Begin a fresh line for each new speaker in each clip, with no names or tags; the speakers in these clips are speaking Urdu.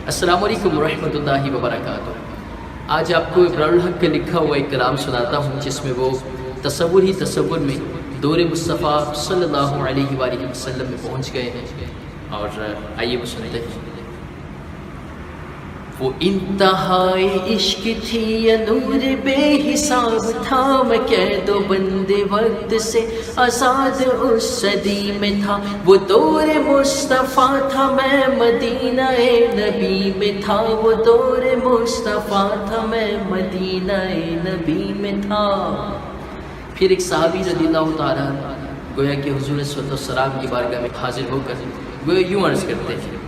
السلام علیکم ورحمۃ اللہ وبرکاتہ۔ آج آپ کو ابرار الحق کا لکھا ہوا ایک کلام سناتا ہوں جس میں وہ تصور ہی تصور میں دور مصطفیٰ صلی اللہ علیہ وآلہ وسلم میں پہنچ گئے ہیں، اور آئیے وہ سنتے ہیں۔ وہ انتہائی عشق تھی یا نور بے حساب تھا، میں قید و بند وقت سے آزاد اس صدی میں تھا۔ وہ دور مصطفیٰ تھا، میں مدینہ نبی میں تھا۔ وہ دور مصطفیٰ تھا، میں مدینہ نبی میں تھا۔ پھر ایک صحابی رضی اللہ تعالیٰ گویا کہ حضور صلی اللہ علیہ وسلم کی بارگاہ میں حاضر ہو کر گویا یوں عرض کرتے ہیں،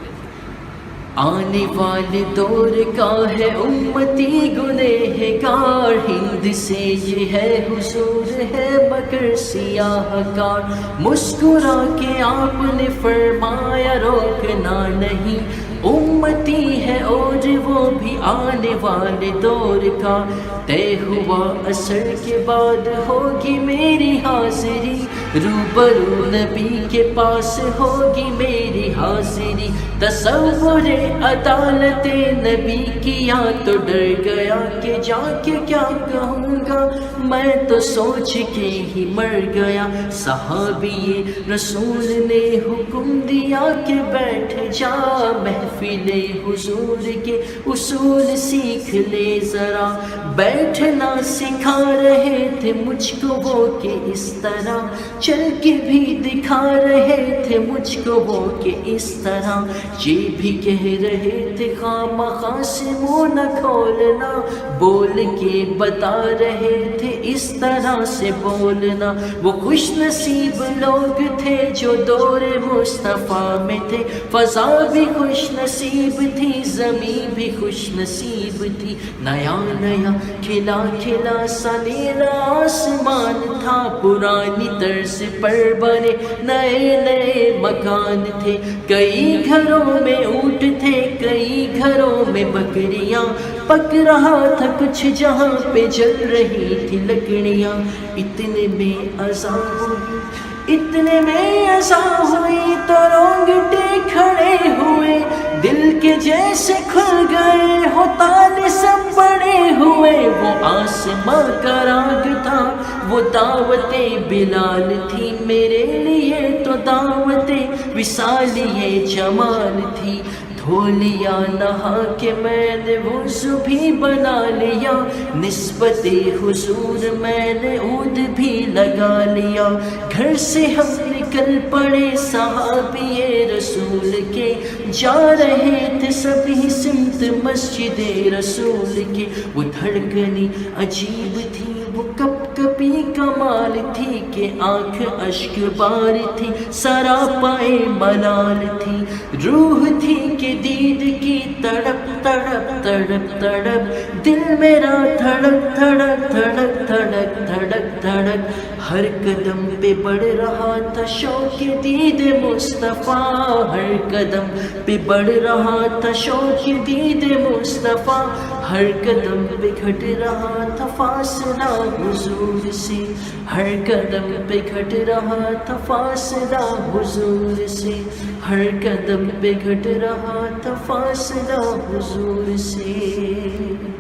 آنے والے دور کا ہے امتی گنہگار، ہند سے یہ ہے حضور ہے مگر سیاہ کار۔ مسکرا کے آپ نے فرمایا روکنا نہیں، امتی ہے اور وہ بھی آنے والے دور کا۔ طے ہوا عصر کے بعد ہوگی میری حاضری، روبرو نبی کے پاس ہوگی میری حاضری۔ تصور عدالت نبی کیا تو ڈر گیا کہ جا کے کیا کہوں گا، میں تو سوچ کے ہی مر گیا۔ صحابی رسول نے حکم دیا کہ بیٹھ جا، محفل حضور کے اصول سیکھ لے ذرا۔ بیٹھنا سکھا رہے تھے مجھ کو وہ کہ اس طرح، چل کے بھی دکھا رہے تھے مجھ کو وہ کہ اس طرح۔ یہ بھی کہہ رہے تھے خامخواہ سے منہ نہ کھولنا، بول کے بتا رہے تھے اس طرح سے بولنا۔ وہ خوش نصیب لوگ تھے جو دور مصطفیٰ میں تھے، فضا بھی خوش نصیب تھی زمین بھی خوش نصیب تھی۔ نیا نیا کھلا کھلا سا نیلا آسمان تھا، پرانی طرز پر بنے نئے نئے مکان تھے۔ کئی گھروں میں اونٹ تھے، کئی گھروں میں بکریاں، پک رہا تھا کچھ جہاں پہ جل رہی تھی لکڑیاں۔ اتنے میں اذان ہوئی، اتنے میں اذان ہوئی تو رونگٹے کھڑے ہوئے، دل کے جیسے کھل گئے ہو تالے سب بڑے ہوئے۔ وہ آسماں کا راگ تھا، وہ دعوت بلال تھی، میرے لیے تو دعوت وصال یہ جمال تھی۔ دھو لیا نہا کے میں نے وضو بھی بنا لیا، نسبت حضور میں نے عود بھی لگا لیا۔ گھر سے ہم نکل پڑے صحابی رسول کے، جا رہے تھے سبھی سمت مسجد رسول کے۔ وہ دھڑکنی عجیب تھی، وہ کپ کپی کمال تھی کہ آنکھ اشک بار تھی، سراپائے ملال تھی۔ روح تھی کہ دید کی تڑپ تڑپ تڑپ تڑپ، دل میرا دھڑک دھڑک دھڑک دھڑک دھڑک دھڑک۔ ہر قدم پہ بڑھ رہا تھا شوق دید مصطفیٰ، ہر قدم پہ بڑھ رہا تھا شوق دید مصطفیٰ، ہر قدم پہ گھٹ رہا تھا فاصلہ حضور سے، ہر قدم پہ گھٹ رہا تھا فاصلہ حضور سے، ہر قدم پہ گھٹ رہا تھا فاصلہ حضور سے۔